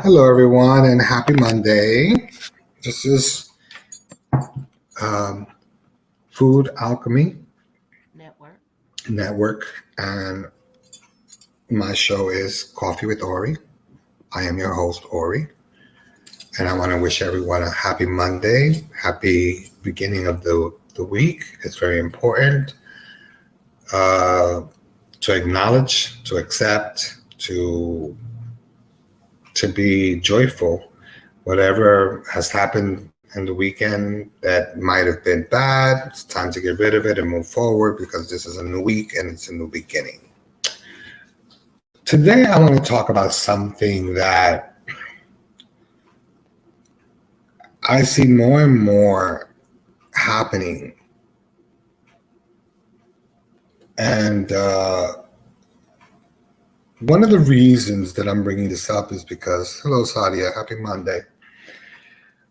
Hello, everyone, and happy Monday. This is um, Food Alchemy Network. Network, and my show is Coffee with Ori. I am your host, Ori, and I want to wish everyone a happy Monday, happy beginning of the week. It's very important uh, to acknowledge, to accept, to be joyful. Whatever has happened in the weekend that might have been bad, it's time to get rid of it and move forward because this is a new week and it's a new beginning. Today, I want to talk about something that I see more and more happening. And one of the reasons that I'm bringing this up is because, hello, Sadia, happy Monday.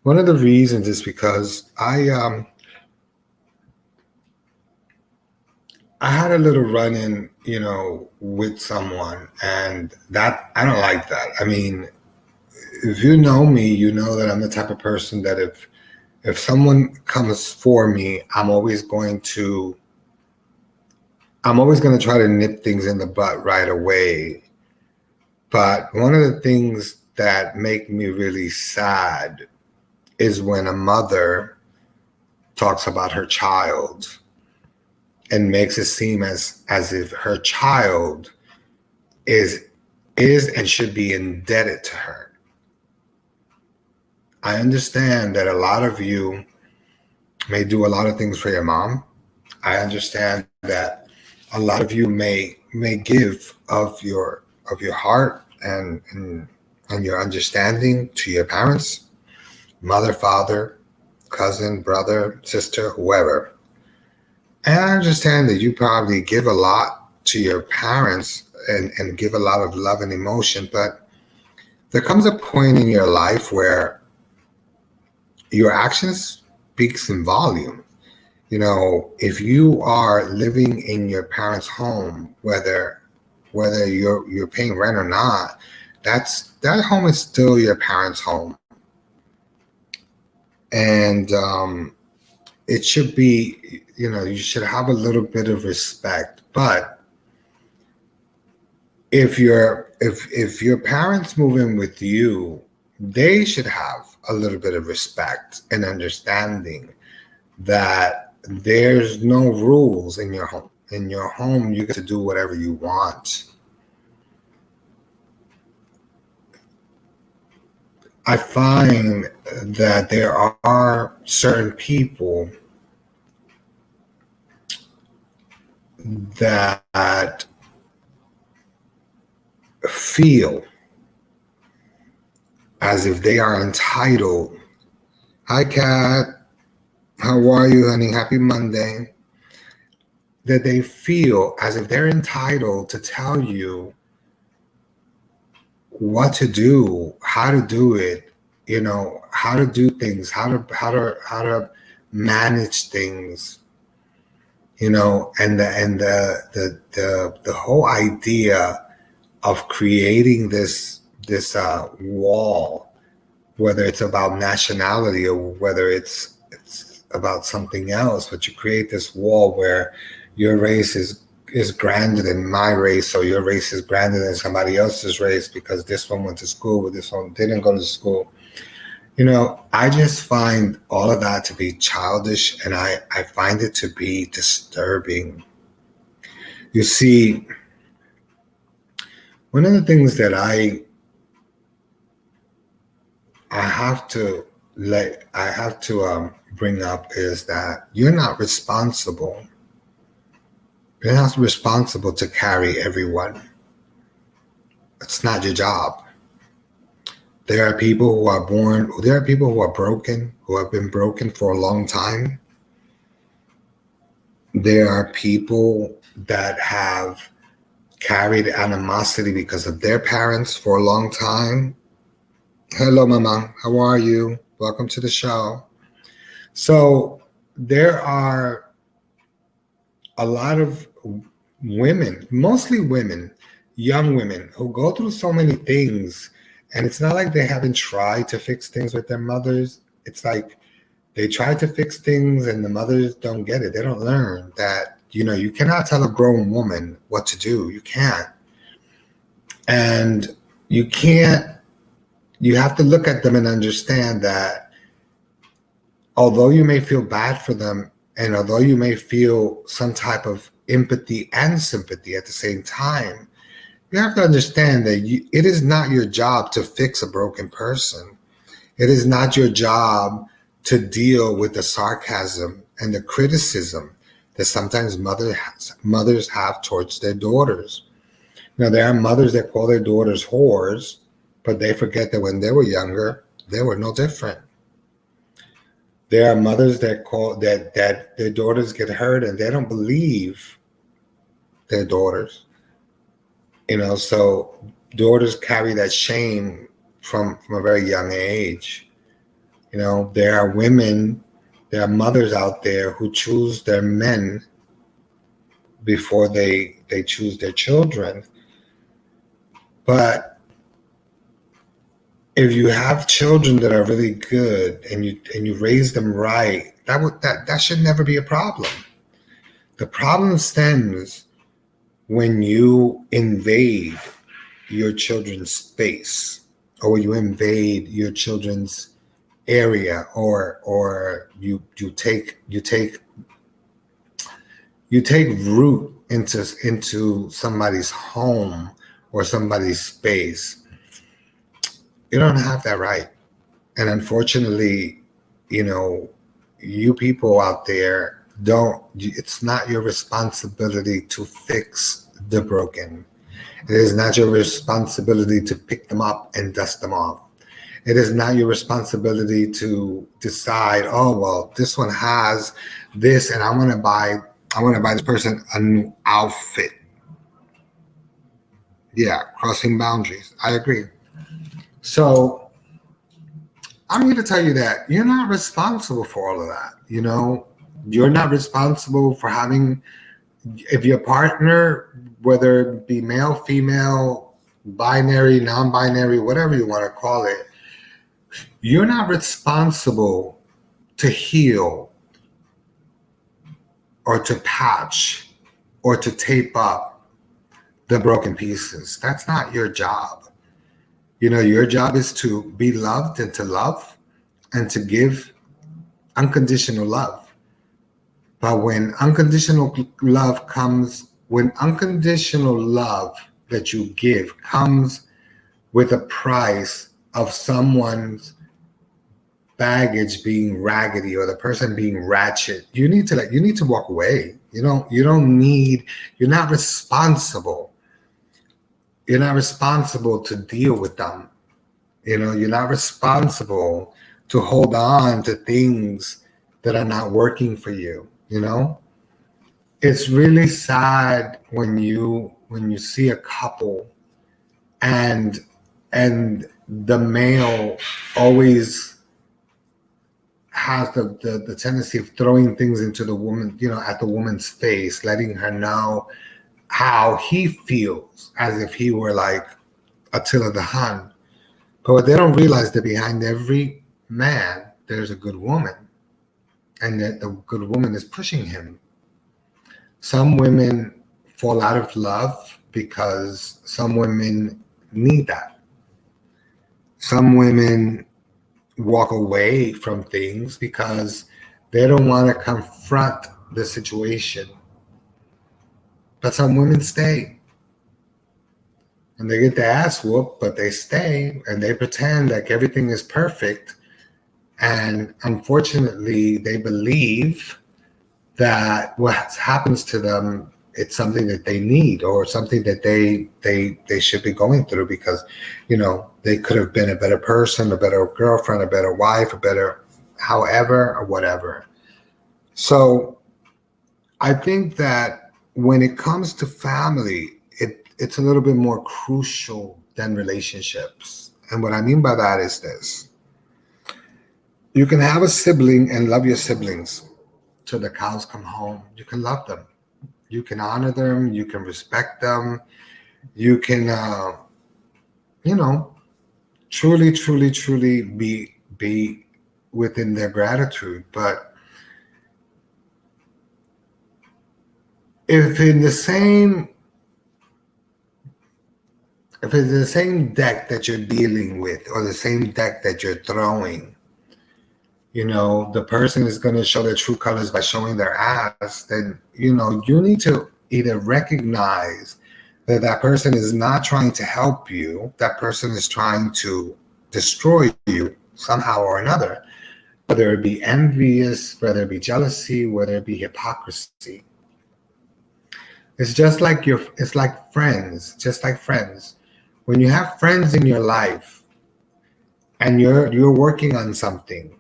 One of the reasons is because I had a little run-in, with someone, and that I don't like that. I mean, if you know me, you know that I'm the type of person that if someone comes for me, I'm always going to try to nip things in the butt right away. But one of the things that make me really sad is when a mother talks about her child and makes it seem as if her child is and should be indebted to her. I understand that a lot of you may do a lot of things for your mom. I understand that a lot of you may give of your heart and your understanding to your parents, mother, father, cousin, brother, sister, whoever. And I understand that you probably give a lot to your parents and give a lot of love and emotion, but there comes a point in your life where your actions speaks in volume. If you are living in your parents' home, whether you're paying rent or not, that home is still your parents' home, and it should be. You should have a little bit of respect. But if your parents move in with you, they should have a little bit of respect and understanding that there's no rules in your home. In your home, you get to do whatever you want. I find that there are certain people that feel as if they are entitled. Hi, Kat. How are you, honey? Happy Monday. That they feel as if they're entitled to tell you what to do, how to do it, how to do things, how to manage things, and the whole idea of creating this wall, whether it's about nationality or whether it's about something else, but you create this wall where your race is grander than my race, or your race is grander than somebody else's race because this one went to school, but this one didn't go to school. I just find all of that to be childish, and I find it to be disturbing. You see, one of the things that I have to bring up is that you're not responsible. You're not responsible to carry everyone. It's not your job. There are people who are born. There are people who are broken, who have been broken for a long time. There are people that have carried animosity because of their parents for a long time. Hello, Mama. How are you? Welcome to the show. So there are a lot of women, mostly women, young women, who go through so many things And it's not like they haven't tried to fix things with their mothers. It's like they try to fix things and the mothers don't get it. They don't learn that, you cannot tell a grown woman what to do. You can't. And you can't, you have to look at them and understand that although you may feel bad for them and although you may feel some type of empathy and sympathy at the same time, you have to understand that it is not your job to fix a broken person. It is not your job to deal with the sarcasm and the criticism that sometimes mothers have towards their daughters. There are mothers that call their daughters whores, but they forget that when they were younger, they were no different. There are mothers that call that their daughters get hurt and they don't believe their daughters. So daughters carry that shame from a very young age. There are mothers out there who choose their men before they choose their children. But if you have children that are really good and you raise them right, that should never be a problem. The problem stems when you invade your children's space, or when you invade your children's area, or you take root into somebody's home or somebody's space. You don't have that right. And unfortunately, you people out there it's not your responsibility to fix the broken. It is not your responsibility to pick them up and dust them off. It is not your responsibility to decide, oh, well, this one has this and I want to buy this person a new outfit. Yeah, crossing boundaries. I agree. So I'm here to tell you that you're not responsible for all of that. You're not responsible for having, if your partner, whether it be male, female, binary, non-binary, whatever you want to call it, you're not responsible to heal or to patch or to tape up the broken pieces. That's not your job. Your job is to be loved and to love and to give unconditional love. But when unconditional love that you give comes with a price of someone's baggage being raggedy or the person being ratchet, you need to walk away. You're not responsible. You're not responsible to deal with them. You're not responsible to hold on to things that are not working for you. It's really sad when you see a couple and the male always has the tendency of throwing things into the woman, at the woman's face, letting her know how he feels as if he were like Attila the Hun. But what they don't realize that behind every man, there's a good woman. And that the good woman is pushing him. Some women fall out of love because some women need that. Some women walk away from things because they don't want to confront the situation. But some women stay. And they get their ass whooped, but they stay and they pretend like everything is perfect. And unfortunately, they believe that what happens to them, it's something that they need or something that they should be going through because, they could have been a better person, a better girlfriend, a better wife, a better however or whatever. So I think that when it comes to family, it's a little bit more crucial than relationships. And what I mean by that is this. You can have a sibling and love your siblings till the cows come home. You can love them. You can honor them. You can respect them. You can, truly, truly, truly be within their gratitude. But if in the same if it's the same deck that you're dealing with or the same deck that you're throwing, the person is going to show their true colors by showing their ass, then, you need to either recognize that that person is not trying to help you, that person is trying to destroy you somehow or another, whether it be envious, whether it be jealousy, whether it be hypocrisy. It's like friends, just like friends. When you have friends in your life and you're working on something,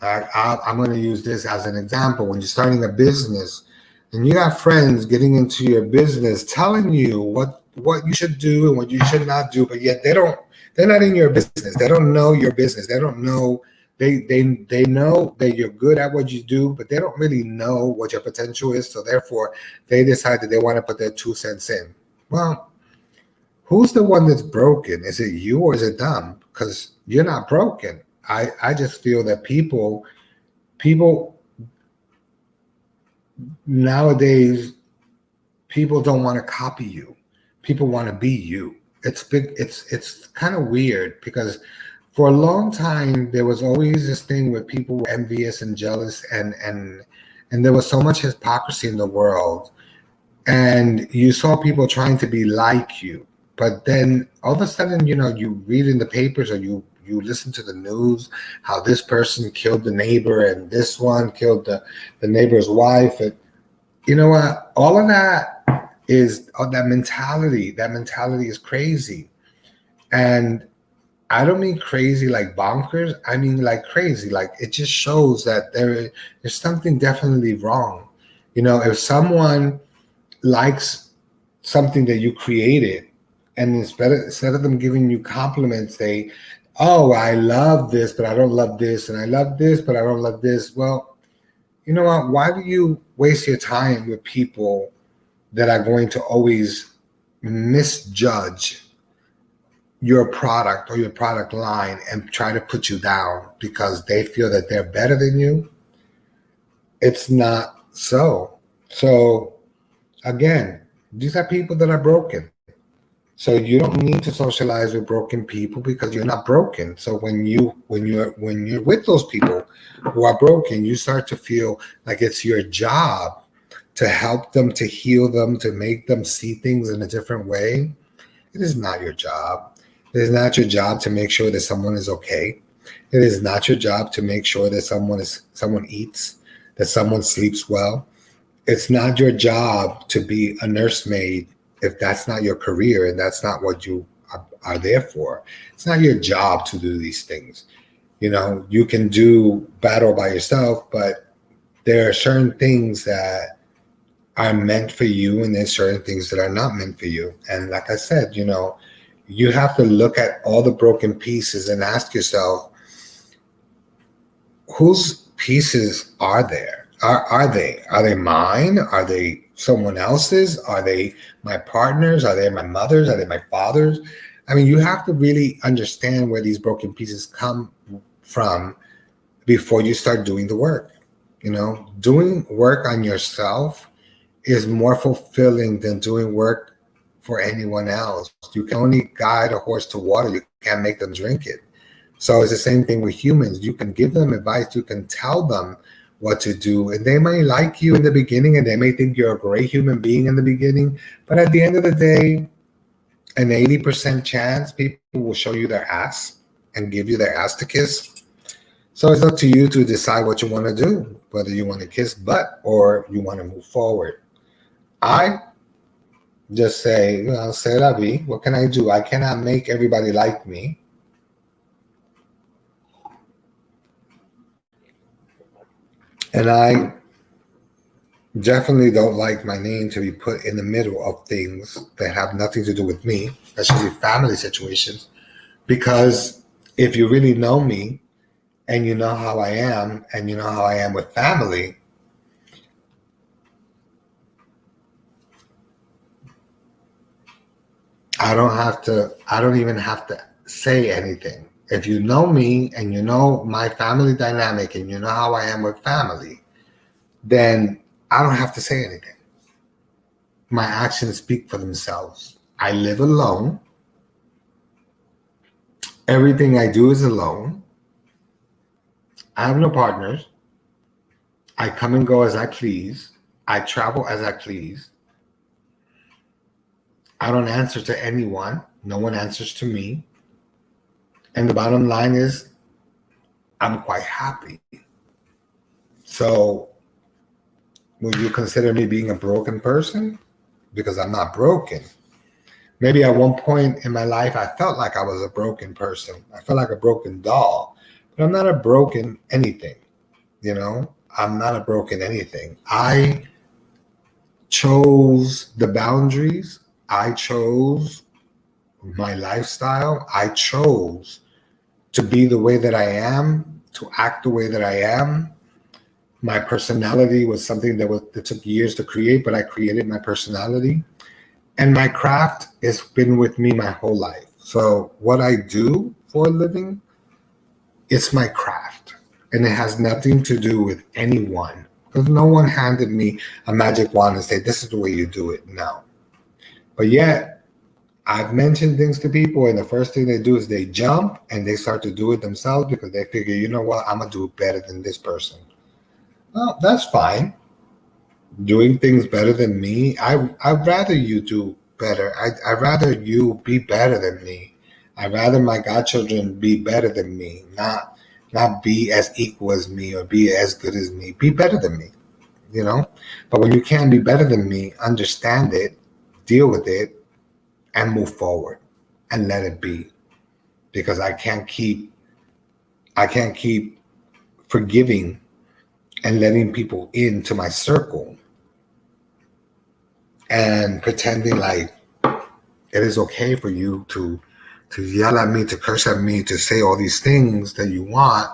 I'm going to use this as an example. When you're starting a business and you have friends getting into your business, telling you what you should do and what you should not do, but yet they're not in your business. They don't know your business. They don't know, they know that you're good at what you do, but they don't really know what your potential is. So therefore, they decide that they want to put their 2 cents in. Well, who's the one that's broken? Is it you or is it them? Because you're not broken. I just feel that people nowadays, people don't want to copy you. People want to be you. It's kind of weird because for a long time there was always this thing where people were envious and jealous, and there was so much hypocrisy in the world, and you saw people trying to be like you. But then all of a sudden, you read in the papers or you listen to the news how this person killed the neighbor and this one killed the neighbor's wife. And you know what? All of that is that mentality. That mentality is crazy. And I don't mean crazy like bonkers. I mean like crazy. Like it just shows that there's something definitely wrong. If someone likes something that you created, and instead of them giving you compliments, oh, I love this, but I don't love this, and I love this, but I don't love this. Well, you know what? Why do you waste your time with people that are going to always misjudge your product or your product line and try to put you down because they feel that they're better than you? It's not so. So again, these are people that are broken. So you don't need to socialize with broken people because you're not broken. So when you're with those people who are broken, you start to feel like it's your job to help them, to heal them, to make them see things in a different way. It is not your job. It is not your job to make sure that someone is okay. It is not your job to make sure that someone eats, that someone sleeps well. It's not your job to be a nursemaid if that's not your career and that's not what you are there for. It's not your job to do these things. You can do battle by yourself, but there are certain things that are meant for you and there's certain things that are not meant for you. And like I said, you have to look at all the broken pieces and ask yourself, whose pieces are there? Are they mine? Are they someone else's? Are they my partners? Are they my mother's? Are they my father's? I mean, you have to really understand where these broken pieces come from before you start doing the work. Doing work on yourself is more fulfilling than doing work for anyone else. You can only guide a horse to water. You can't make them drink it. So it's the same thing with humans. You can give them advice. You can tell them what to do. And they may like you in the beginning and they may think you're a great human being in the beginning. But at the end of the day, an 80% chance people will show you their ass and give you their ass to kiss. So it's up to you to decide what you want to do, whether you want to kiss butt or you want to move forward. I just say, c'est la vie. What can I do? I cannot make everybody like me. And I definitely don't like my name to be put in the middle of things that have nothing to do with me, especially family situations. Because if you really know me and you know how I am and you know how I am with family, I don't even have to say anything. If you know me and you know my family dynamic and you know how I am with family, then I don't have to say anything. My actions speak for themselves. I live alone. Everything I do is alone. I have no partners. I come and go as I please. I travel as I please. I don't answer to anyone. No one answers to me. And the bottom line is, I'm quite happy. So, would you consider me being a broken person? Because I'm not broken. Maybe at one point in my life, I felt like I was a broken person. I felt like a broken doll. But I'm not a broken anything. You know, I'm not a broken anything. I chose the boundaries. I chose my lifestyle. I chose to be the way that I am, to act the way that I am. My personality was something that took years to create, but I created my personality. And my craft has been with me my whole life. So what I do for a living, it's my craft. And it has nothing to do with anyone. Because no one handed me a magic wand and said, this is the way you do it. No. But yet, I've mentioned things to people, and the first thing they do is they jump and they start to do it themselves because they figure, you know what, I'm going to do it better than this person. Well, that's fine. Doing things better than me, I'd rather you do better. I'd rather you be better than me. I'd rather my godchildren be better than me, not be as equal as me or be as good as me. Be better than me, you know? But when you can't be better than me, understand it, deal with it, and move forward and let it be. Because I can't keep forgiving and letting people into my circle and pretending like it is okay for you to yell at me, to curse at me, to say all these things that you want.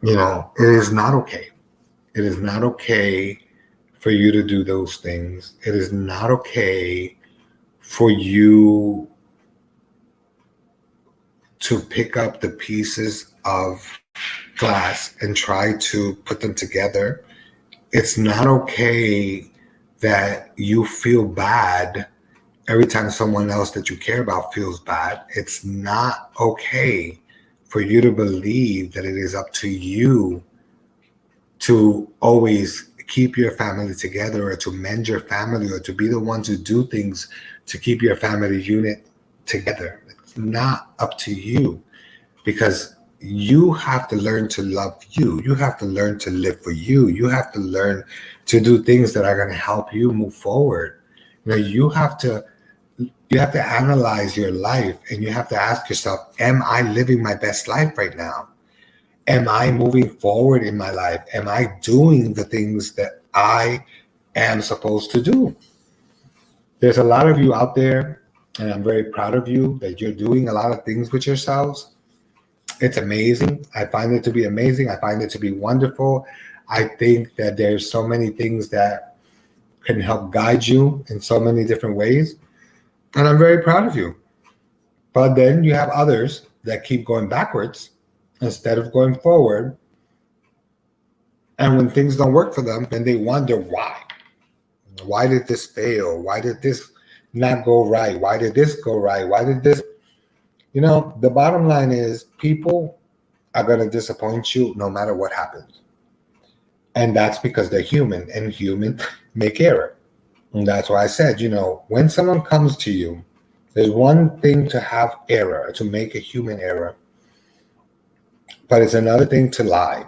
You know, it is not okay. It is not okay for you to do those things. It is not okay for you to pick up the pieces of glass and try to put them together. It's not okay that you feel bad every time someone else that you care about feels bad. It's not okay for you to believe that it is up to you to always keep your family together or to mend your family or to be the one to do things to keep your family unit together. It's not up to you because you have to learn to love you. You have to learn to live for you. You have to learn to do things that are going to help you move forward. You know, you have to analyze your life and you have to ask yourself, am I living my best life right now? Am I moving forward in my life? Am I doing the things that I am supposed to do? There's a lot of you out there, and I'm very proud of you that you're doing a lot of things with yourselves. It's amazing. I find it to be amazing. I find it to be wonderful. I think that there's so many things that can help guide you in so many different ways. And I'm very proud of you. But then you have others that keep going backwards instead of going forward. And when things don't work for them, then they wonder why. Why did this fail? Why did this not go right? Why did this go right? Why did this? You know, the bottom line is people are going to disappoint you no matter what happens. And that's because they're human and human make error. And that's why I said, you know, when someone comes to you, there's one thing to have error, to make a human error, but it's another thing to lie.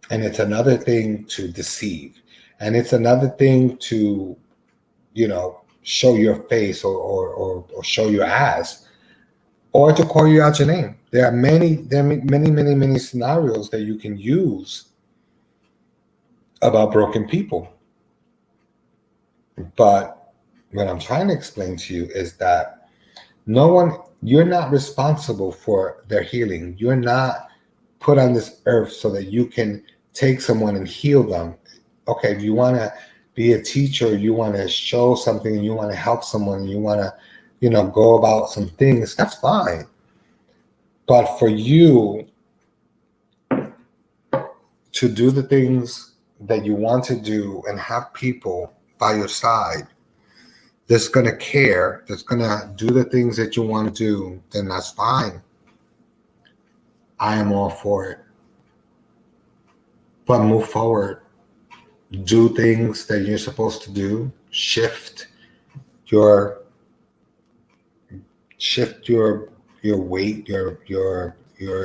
And it's another thing to deceive. And it's another thing to, you know, show your face or show your ass or to call you out your name. There are many scenarios that you can use about broken people. But what I'm trying to explain to you is that you're not responsible for their healing. You're not put on this earth so that you can take someone and heal them. Okay, if you want to be a teacher, you want to show something, and you want to help someone, you want to go about some things, that's fine. But for you to do the things that you want to do and have people by your side that's going to care, that's going to do the things that you want to do, then that's fine. I am all for it. But move forward. Do things that you're supposed to do. Your shift your weight, your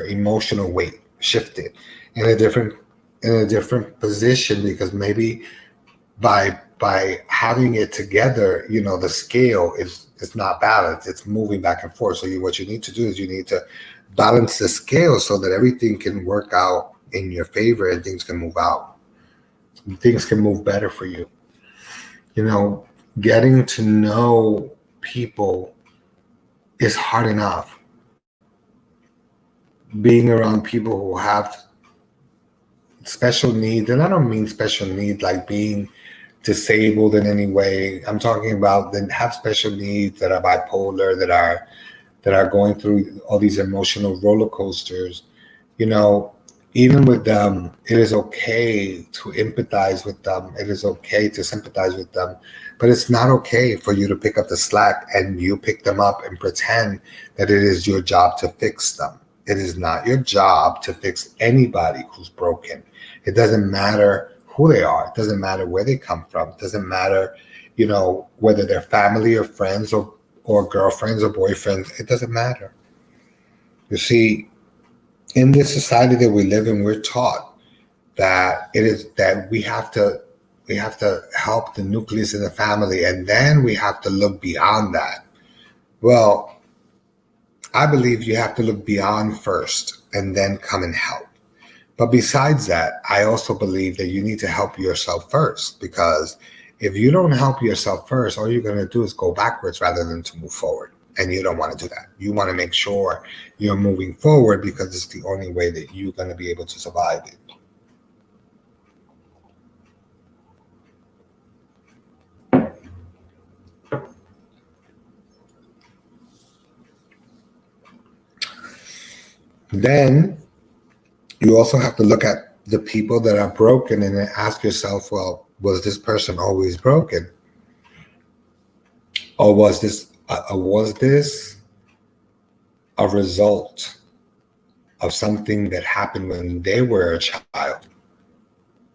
emotional weight. Shift it in a different position, because maybe by having it together, the scale is not balanced. It's moving back and forth. So what you need to do is you need to balance the scale so that everything can work out in your favor and things can move out. Things can move better for you. Getting to know people is hard enough. Being around people who have special needs, and I don't mean special needs like being disabled in any way. I'm talking about that have special needs, that are bipolar, that are going through all these emotional roller coasters. Even with them, it is okay to empathize with them. It is okay to sympathize with them. But it's not okay for you to pick up the slack and you pick them up and pretend that it is your job to fix them. It is not your job to fix anybody who's broken. It doesn't matter who they are. It doesn't matter where they come from. It doesn't matter, whether they're family or friends or girlfriends or boyfriends. It doesn't matter. You see, in this society that we live in, we're taught that we have to help the nucleus in the family, and then we have to look beyond that. Well, I believe you have to look beyond first and then come and help. But besides that, I also believe that you need to help yourself first, because if you don't help yourself first, all you're going to do is go backwards rather than to move forward. And you don't want to do that. You want to make sure you're moving forward, because it's the only way that you're going to be able to survive it. Then you also have to look at the people that are broken and then ask yourself, well, was this person always broken? Or was this a result of something that happened when they were a child?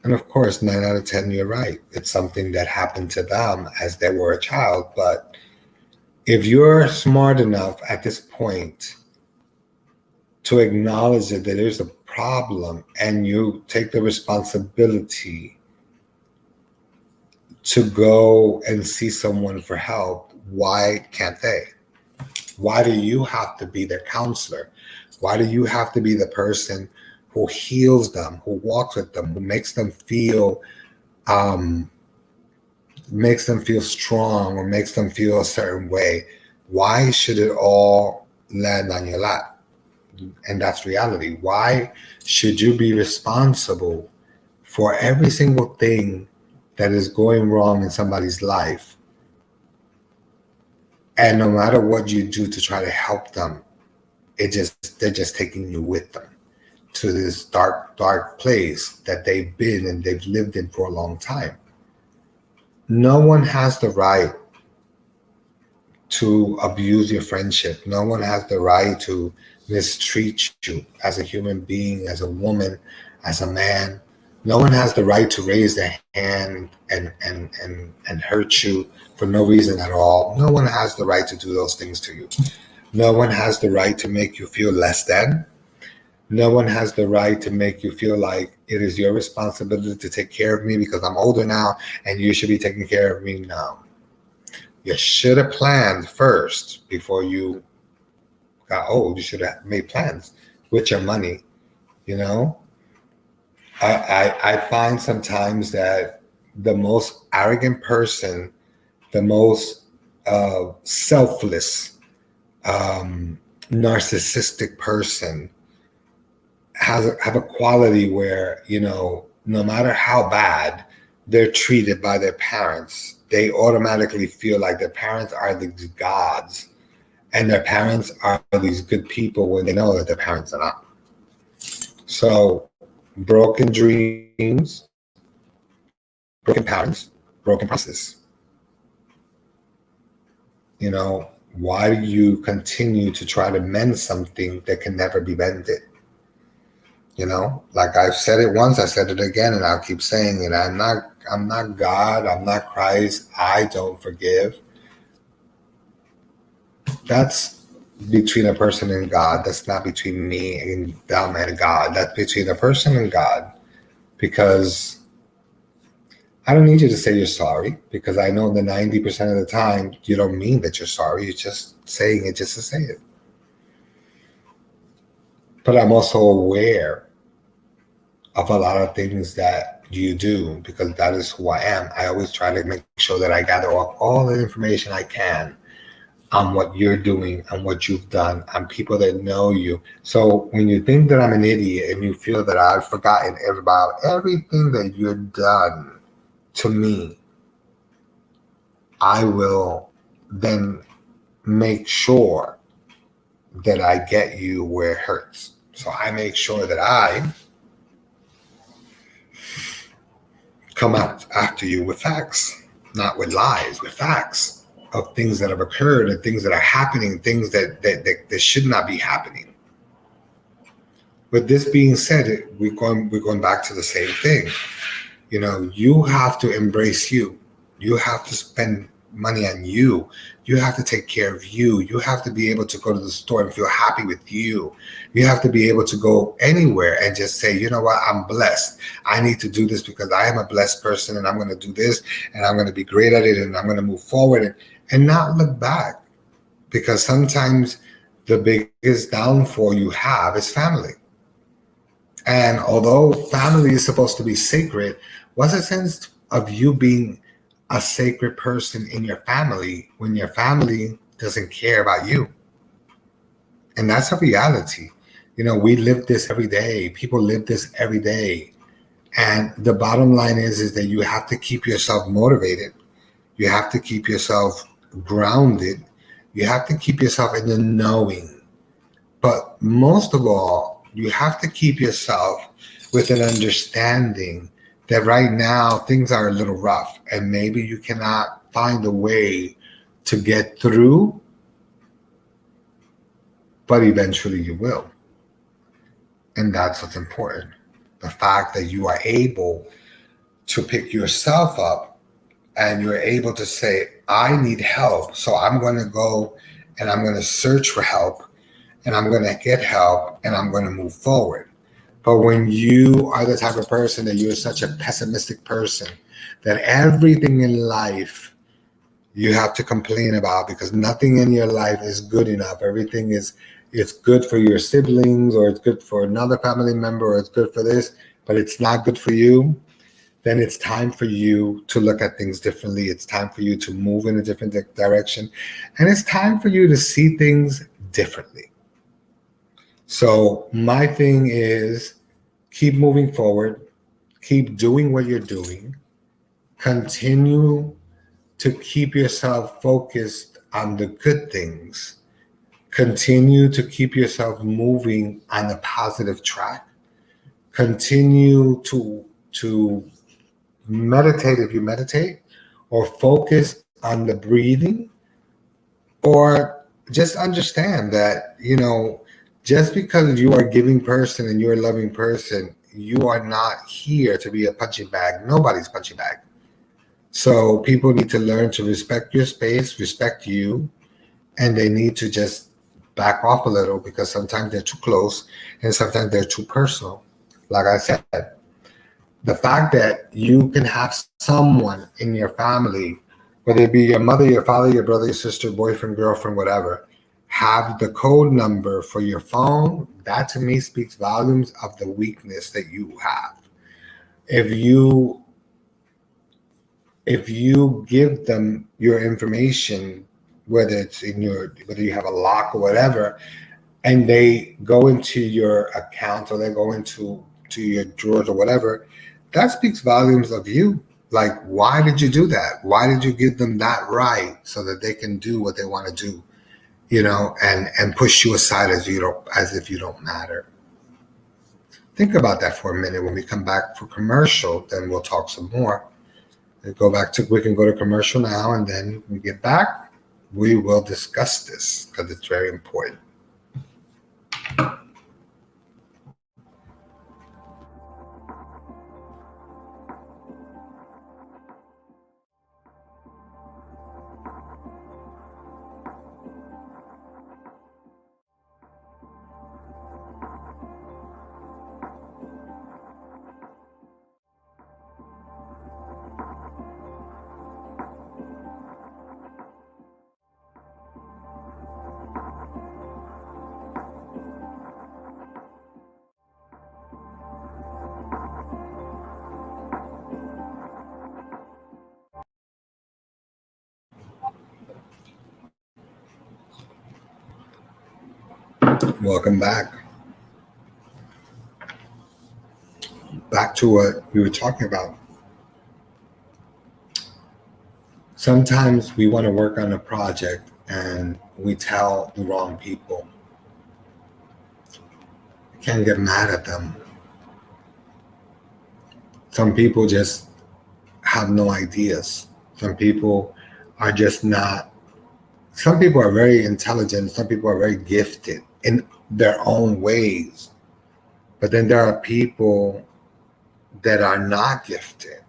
And of course, 9 out of 10, you're right. It's something that happened to them as they were a child. But if you're smart enough at this point to acknowledge that there's a problem and you take the responsibility to go and see someone for help, why can't they? Why do you have to be their counselor? Why do you have to be the person who heals them, who walks with them, who makes them feel strong, or makes them feel a certain way? Why should it all land on your lap? And that's reality. Why should you be responsible for every single thing that is going wrong in somebody's life? And no matter what you do to try to help them, they're just taking you with them to this dark, dark place that they've been and they've lived in for a long time. No one has the right to abuse your friendship. No one has the right to mistreat you as a human being, as a woman, as a man. No one has the right to raise their hand and hurt you for no reason at all. No one has the right to do those things to you. No one has the right to make you feel less than. No one has the right to make you feel like it is your responsibility to take care of me because I'm older now and you should be taking care of me now. You should have planned first before you got old. You should have made plans with your money. I find sometimes that the most arrogant person, the most selfless, narcissistic person have a quality where, no matter how bad they're treated by their parents, they automatically feel like their parents are these gods and their parents are these good people when they know that their parents are not. So, broken dreams, broken parents, broken promises. You know, why do you continue to try to mend something that can never be mended? You know, like I've said it once, I said it again, and I'll keep saying it. I'm not God, I'm not Christ, I don't forgive. That's between a person and God. That's not between me and them and God. That's between a person and God. Because I don't need you to say you're sorry, because I know that 90% of the time you don't mean that you're sorry. You're just saying it just to say it. But I'm also aware of a lot of things that you do, because that is who I am. I always try to make sure that I gather up all the information I can on what you're doing and what you've done and people that know you. So when you think that I'm an idiot and you feel that I've forgotten about everything that you've done to me, I will then make sure that I get you where it hurts. So I make sure that I come out after you with facts, not with lies, with facts of things that have occurred and things that are happening, things that should not be happening. With this being said, we're going back to the same thing. You know, you have to embrace you. You have to spend money on you. You have to take care of you. You have to be able to go to the store and feel happy with you. You have to be able to go anywhere and just say, you know what, I'm blessed. I need to do this because I am a blessed person and I'm going to do this and I'm going to be great at it and I'm going to move forward and not look back. Because sometimes the biggest downfall you have is family. And although family is supposed to be sacred, what's the sense of you being a sacred person in your family when your family doesn't care about you? And that's a reality. You know, we live this every day. People live this every day. And the bottom line is that you have to keep yourself motivated. You have to keep yourself grounded. You have to keep yourself in the knowing. But most of all, you have to keep yourself with an understanding that right now things are a little rough and maybe you cannot find a way to get through, but eventually you will. And that's what's important. The fact that you are able to pick yourself up and you're able to say, I need help. So I'm going to go and I'm going to search for help and I'm going to get help and I'm going to move forward. But when you are the type of person that you're such a pessimistic person, that everything in life you have to complain about because nothing in your life is good enough. Everything is, it's good for your siblings or it's good for another family member or it's good for this, but it's not good for you. Then it's time for you to look at things differently. It's time for you to move in a different direction. And it's time for you to see things differently. So my thing is keep moving forward, keep doing what you're doing, continue to keep yourself focused on the good things, continue to keep yourself moving on a positive track, continue to meditate if you meditate, or focus on the breathing, or just understand that, you know, just because you are a giving person and you're a loving person, you are not here to be a punching bag. Nobody's punching bag. So people need to learn to respect your space, respect you, and they need to just back off a little because sometimes they're too close and sometimes they're too personal. Like I said, the fact that you can have someone in your family, whether it be your mother, your father, your brother, your sister, boyfriend, girlfriend, whatever, have the code number for your phone, that to me speaks volumes of the weakness that you have. If you give them your information, whether it's in your, whether you have a lock or whatever, and they go into your account or they go into your drawers or whatever, that speaks volumes of you. Like, why did you do that? Why did you give them that right so that they can do what they want to do, and push you aside as if you don't matter? Think about that for a minute. When we come back for commercial, then we'll talk some more. We can go to commercial now, and then when we get back, we will discuss this because it's very important. Welcome back. Back to what we were talking about. Sometimes we want to work on a project and we tell the wrong people. You can't get mad at them. Some people just have no ideas. Some people are just not. Some people are very intelligent. Some people are very gifted in their own ways. But then there are people that are not gifted,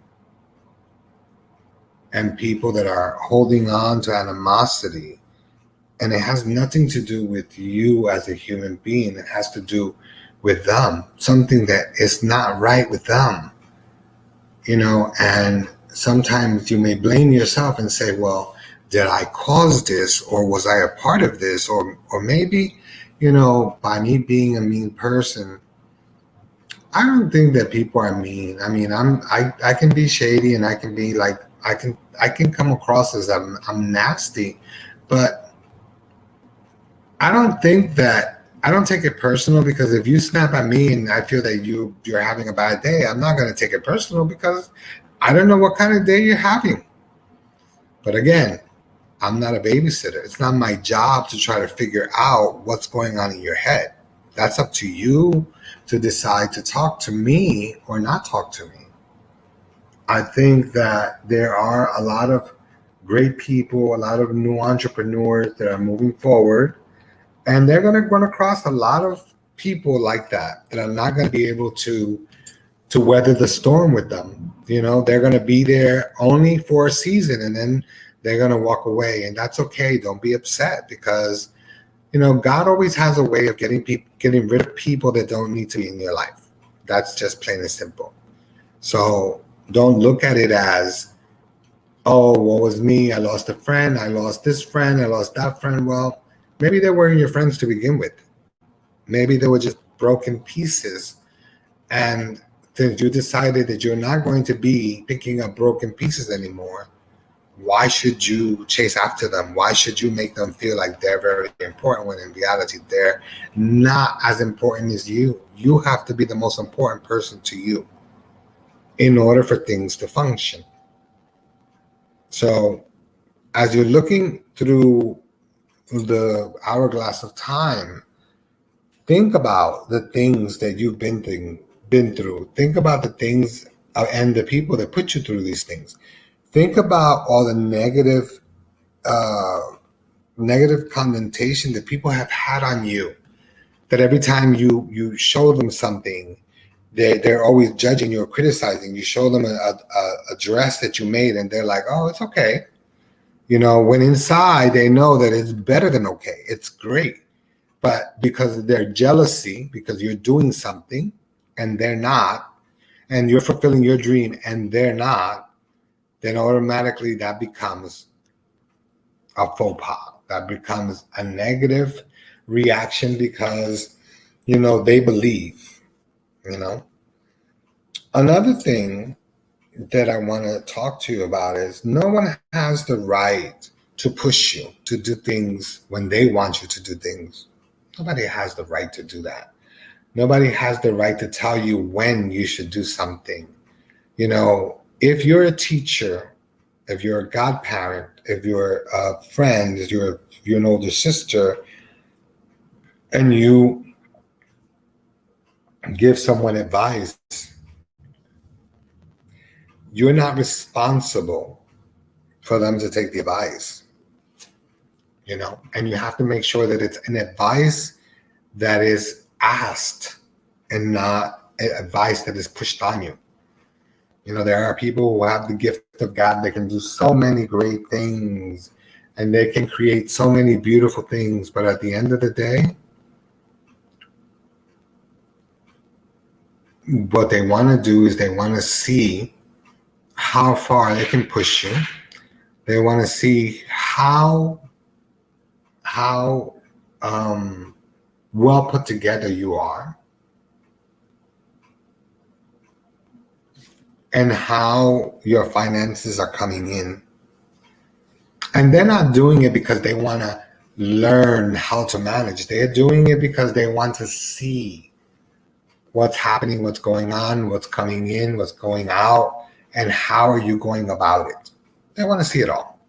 and people that are holding on to animosity. And it has nothing to do with you as a human being. It has to do with them, something that is not right with them. And sometimes you may blame yourself and say, well, did I cause this, or was I a part of this, or maybe, by me being a mean person. I don't think that people are mean. I mean, I can be shady, and I can be like, I can come across as I'm nasty, but I don't take it personal, because if you snap at me and I feel that you're having a bad day, I'm not going to take it personal, because I don't know what kind of day you're having. But again, I'm not a babysitter. It's not my job to try to figure out what's going on in your head. That's up to you to decide to talk to me or not talk to me. I think that there are a lot of great people, a lot of new entrepreneurs that are moving forward, and they're going to run across a lot of people like that are not going to be able to weather the storm with them. They're going to be there only for a season, and then they're going to walk away, and that's okay. Don't be upset, because God always has a way of getting rid of people that don't need to be in your life. That's just plain and simple. So don't look at it as, oh, what was me? I lost a friend. I lost this friend. I lost that friend. Well, maybe they weren't your friends to begin with. Maybe they were just broken pieces. And since you decided that you're not going to be picking up broken pieces anymore, why should you chase after them? Why should you make them feel like they're very important, when in reality they're not as important as you? You have to be the most important person to you in order for things to function. So as you're looking through the hourglass of time, think about the things that you've been through. Think about the things and the people that put you through these things. Think about all the negative connotation that people have had on you. That every time you show them something, they're always judging you or criticizing. You show them a dress that you made, and they're like, "Oh, it's okay." When inside they know that it's better than okay. It's great. But because of their jealousy, because you're doing something and they're not, and you're fulfilling your dream and they're not, then automatically that becomes a faux pas. That becomes a negative reaction, because, they believe, Another thing that I want to talk to you about is, no one has the right to push you to do things when they want you to do things. Nobody has the right to do that. Nobody has the right to tell you when you should do something. if you're a teacher, if you're a godparent, if you're a friend, if you're an older sister, and you give someone advice, you're not responsible for them to take the advice, and you have to make sure that it's an advice that is asked and not advice that is pushed on you. There are people who have the gift of God. They can do so many great things and they can create so many beautiful things. But at the end of the day, what they want to do is they want to see how far they can push you. They want to see how well put together you are, and how your finances are coming in. And they're not doing it because they want to learn how to manage. They're doing it because they want to see what's happening, what's going on, what's coming in, what's going out, and how are you going about it. They want to see it all.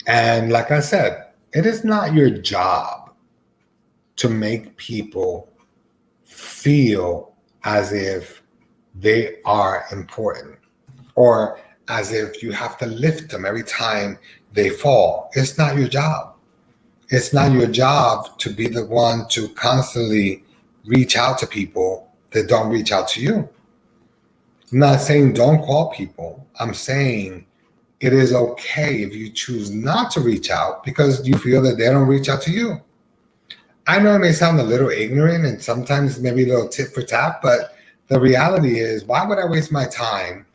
And like I said, it is not your job to make people feel as if they are important or as if you have to lift them every time they fall. It's not your job. It's not your job to be the one to constantly reach out to people that don't reach out to you. I'm not saying don't call people. I'm saying it is okay if you choose not to reach out because you feel that they don't reach out to you. I know it may sound a little ignorant and sometimes maybe a little tit for tat, but the reality is, why would I waste my time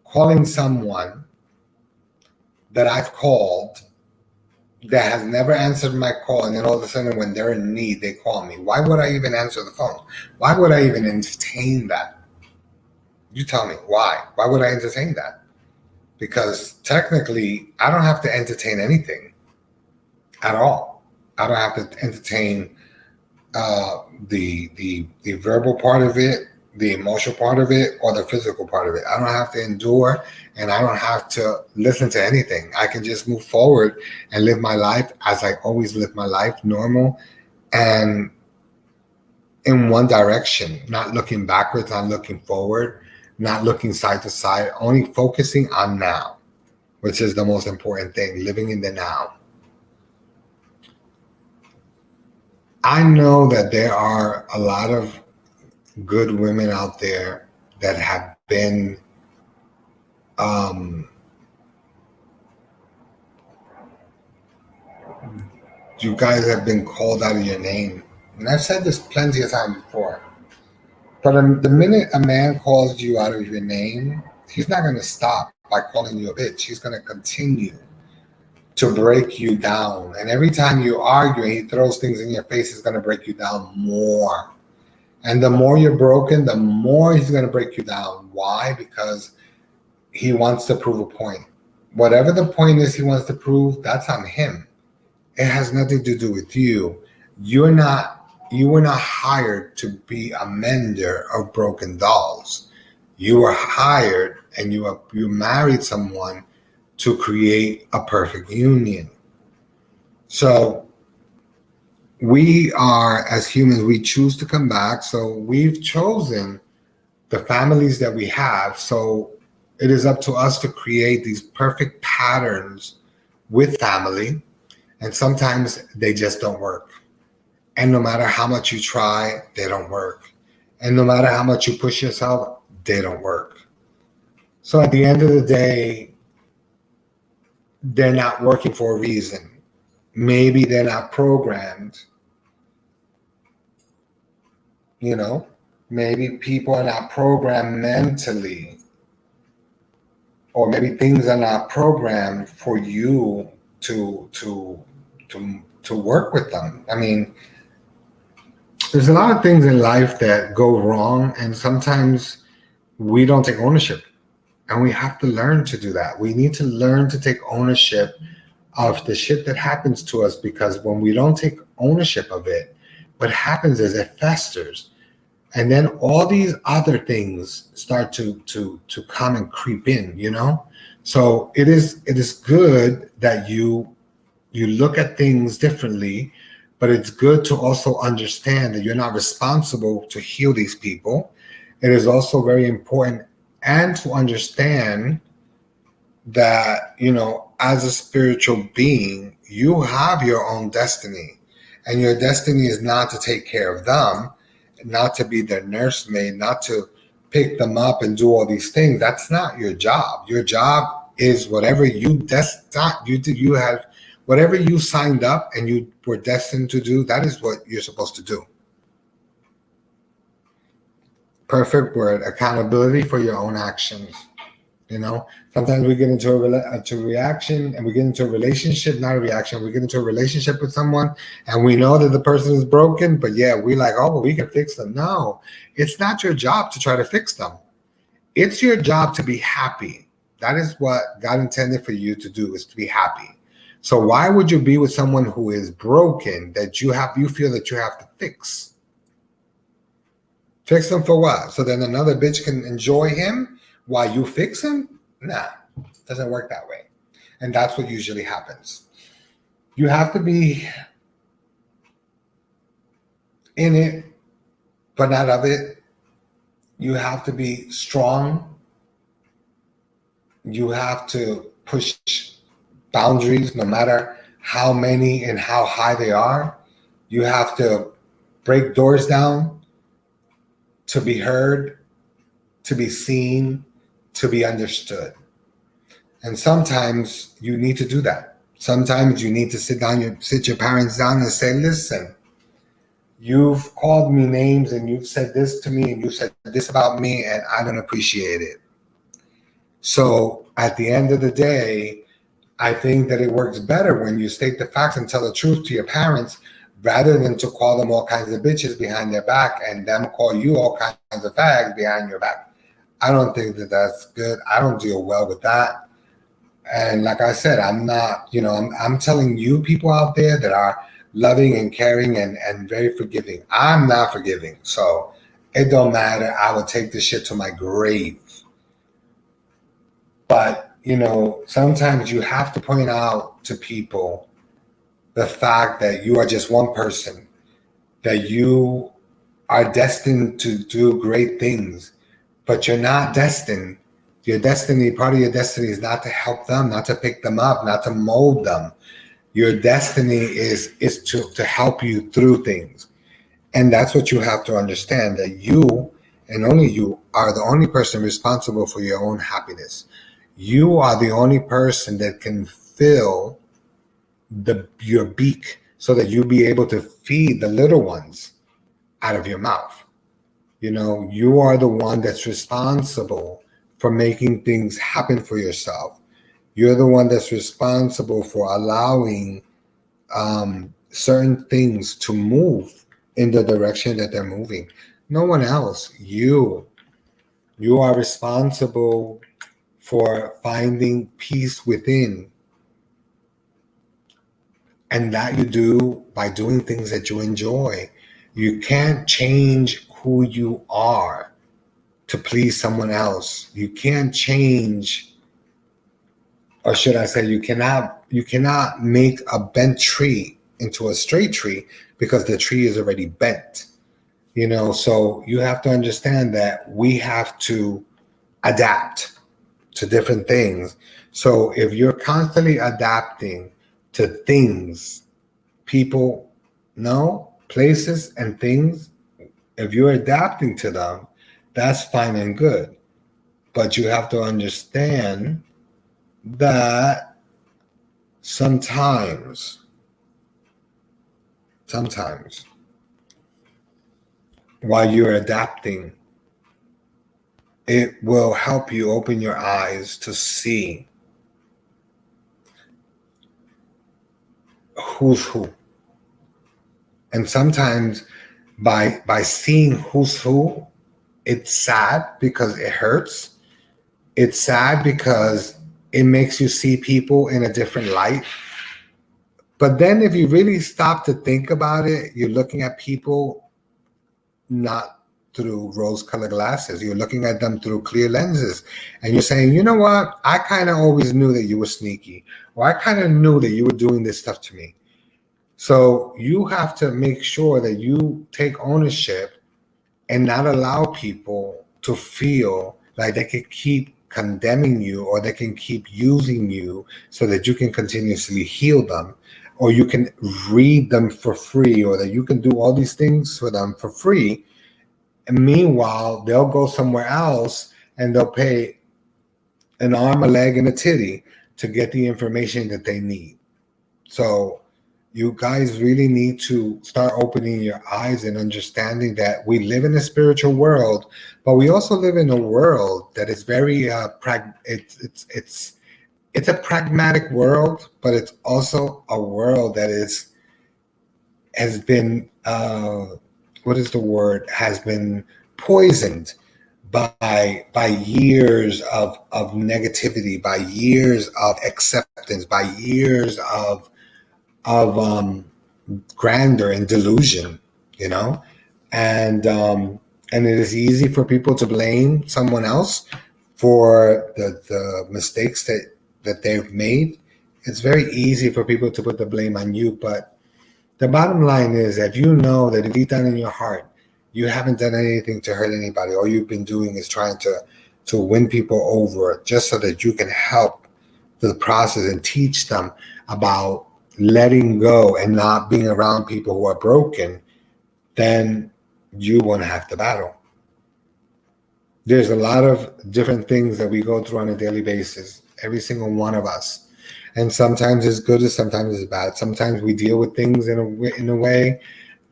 calling someone that I've called that has never answered my call, and then all of a sudden when they're in need, they call me? Why would I even answer the phone? Why would I even entertain that? You tell me, why? Why would I entertain that? Because technically, I don't have to entertain anything at all. I don't have to entertain the verbal part of it, the emotional part of it, or the physical part of it. I don't have to endure, and I don't have to listen to anything. I can just move forward and live my life as I always live my life, normal and in one direction, not looking backwards, not looking forward, not looking side to side, only focusing on now, which is the most important thing, living in the now. I know that there are a lot of good women out there that have been you guys have been called out of your name. And I've said this plenty of times before. But the minute a man calls you out of your name, he's not going to stop by calling you a bitch. He's going to continue to break you down. And every time you argue and he throws things in your face, he's going to break you down more. And the more you're broken, the more he's going to break you down. Why? Because he wants to prove a point. Whatever the point is he wants to prove, that's on him. It has nothing to do with you. You were not hired to be a mender of broken dolls. You were hired and you married someone to create a perfect union. So we are, as humans, we choose to come back. So we've chosen the families that we have. So it is up to us to create these perfect patterns with family. And sometimes they just don't work. And no matter how much you try, they don't work. And no matter how much you push yourself, they don't work. So at the end of the day, they're not working for a reason. Maybe they're not programmed. Maybe people are not programmed mentally. Or maybe things are not programmed for you to work with them. I mean, there's a lot of things in life that go wrong, and sometimes we don't take ownership, and we have to learn to do that. We need to learn to take ownership of the shit that happens to us, because when we don't take ownership of it, what happens is it festers. And then all these other things start to come and creep in, So it is good that you look at things differently, but it's good to also understand that you're not responsible to heal these people. It is also very important and to understand that, as a spiritual being, you have your own destiny. And your destiny is not to take care of them, not to be their nursemaid, not to pick them up and do all these things. That's not your job. Your job is whatever you have, whatever you signed up and you were destined to do. That is what you're supposed to do. Perfect word: accountability for your own actions. Sometimes we get into a reaction, and we get into a relationship, not a reaction. We get into a relationship with someone, and we know that the person is broken, but yeah, we like, oh, well, we can fix them. No, it's not your job to try to fix them. It's your job to be happy. That is what God intended for you to do, is to be happy. So why would you be with someone who is broken that you feel that you have to fix? Fix them for what? So then another bitch can enjoy him while you fix him? Nah, it doesn't work that way. And that's what usually happens. You have to be in it, but not of it. You have to be strong. You have to push boundaries, no matter how many and how high they are. You have to break doors down to be heard, to be seen, to be understood. And sometimes you need to do that. Sometimes you need to sit your parents down and say, listen, you've called me names and you've said this to me and you've said this about me, and I don't appreciate it. So at the end of the day, I think that it works better when you state the facts and tell the truth to your parents, rather than to call them all kinds of bitches behind their back and them call you all kinds of fags behind your back. I don't think that that's good. I don't deal well with that. And like I said, I'm not, I'm telling you people out there that are loving and caring and very forgiving. I'm not forgiving. So it don't matter. I will take this shit to my grave. But, sometimes you have to point out to people the fact that you are just one person, that you are destined to do great things, but you're not destined. Part of your destiny is not to help them, not to pick them up, not to mold them. Your destiny is to help you through things. And that's what you have to understand, that you and only you are the only person responsible for your own happiness. You are the only person that can fill your beak so that you'll be able to feed the little ones out of your mouth. You are the one that's responsible for making things happen for yourself. You're the one that's responsible for allowing certain things to move in the direction that they're moving. No one else. You are responsible for finding peace within. And that you do by doing things that you enjoy. You can't change who you are to please someone else. You can't change, or should I say, you cannot make a bent tree into a straight tree, because the tree is already bent. So you have to understand that we have to adapt to different things. So if you're constantly adapting to things, people, places and things, if you're adapting to them, that's fine and good. But you have to understand that sometimes while you're adapting, it will help you open your eyes to see who's who. And sometimes by seeing who's who, it's sad because it hurts. It's sad because it makes you see people in a different light. But then if you really stop to think about it, you're looking at people not through rose-colored glasses. You're looking at them through clear lenses, and you're saying, you know what? I kind of always knew that you were sneaky, or I kind of knew that you were doing this stuff to me. So you have to make sure that you take ownership and not allow people to feel like they can keep condemning you, or they can keep using you so that you can continuously heal them, or you can read them for free, or that you can do all these things for them for free. And meanwhile, they'll go somewhere else and they'll pay an arm, a leg, and a titty to get the information that they need. So you guys really need to start opening your eyes and understanding that we live in a spiritual world, but we also live in a world that is very it's a pragmatic world, but it's also a world that has been what is the word, has been poisoned by years of negativity, by years of acceptance, by years of grandeur and delusion, you know, and it is easy for people to blame someone else for the mistakes that they've made. It's very easy for people to put the blame on you, but the bottom line is, if you know that deep down in your heart you haven't done anything to hurt anybody, all you've been doing is trying to win people over just so that you can help the process and teach them about letting go and not being around people who are broken, then you won't have to battle. There's a lot of different things that we go through on a daily basis, every single one of us. And sometimes it's good and sometimes it's bad. Sometimes we deal with things in a way,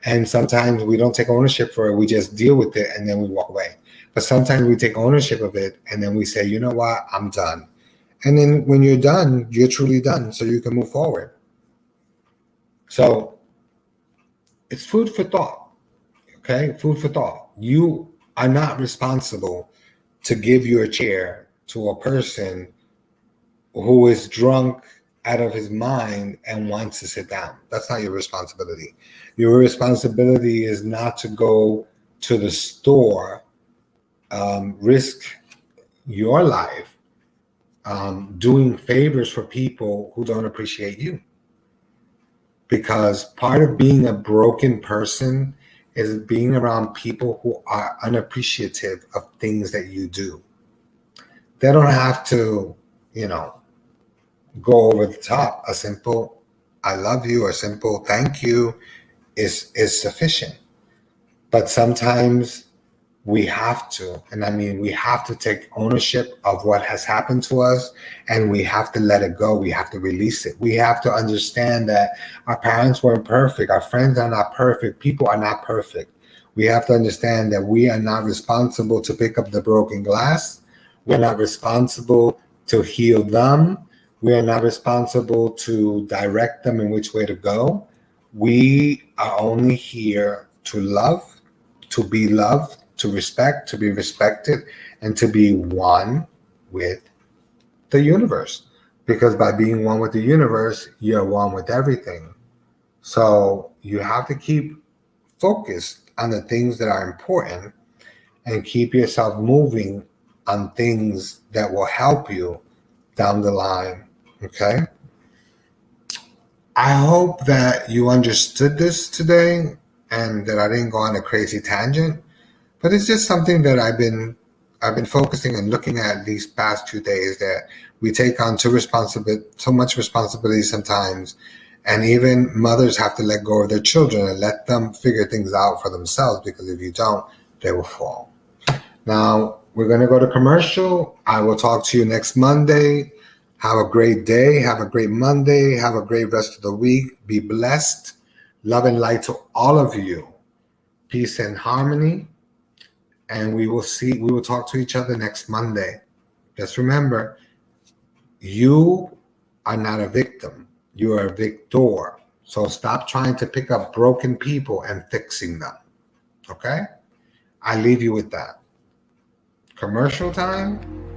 and sometimes we don't take ownership for it. We just deal with it and then we walk away. But sometimes we take ownership of it and then we say, you know what, I'm done. And then when you're done, you're truly done, so you can move forward. So it's food for thought. Okay, food for thought. You are not responsible to give your chair to a person who is drunk out of his mind and wants to sit down. That's not your responsibility. Your responsibility is not to go to the store, risk your life, doing favors for people who don't appreciate you. Because part of being a broken person is being around people who are unappreciative of things that you do. They don't have to, go over the top. A simple "I love you" or simple "thank you" is sufficient. But sometimes we have to, and I mean, we have to take ownership of what has happened to us, and we have to let it go. We have to release it. We have to understand that our parents weren't perfect. Our friends are not perfect. People are not perfect. We have to understand that we are not responsible to pick up the broken glass. We're not responsible to heal them. We are not responsible to direct them in which way to go. We are only here to love, to be loved, to respect, to be respected, and to be one with the universe. Because by being one with the universe, you're one with everything. So you have to keep focused on the things that are important and keep yourself moving on things that will help you down the line. Okay? I hope that you understood this today and that I didn't go on a crazy tangent. But it's just something that I've been focusing and looking at these past 2 days, that we take on so much responsibility sometimes, and even mothers have to let go of their children and let them figure things out for themselves, because if you don't, they will fall. Now we're going to go to commercial. I will talk to you next Monday. Have a great day. Have a great Monday. Have a great rest of the week. Be blessed. Love and light to all of you. Peace and harmony. And we will talk to each other next Monday. Just remember, you are not a victim. You are a victor. So stop trying to pick up broken people and fixing them. Okay? I leave you with that. Commercial time.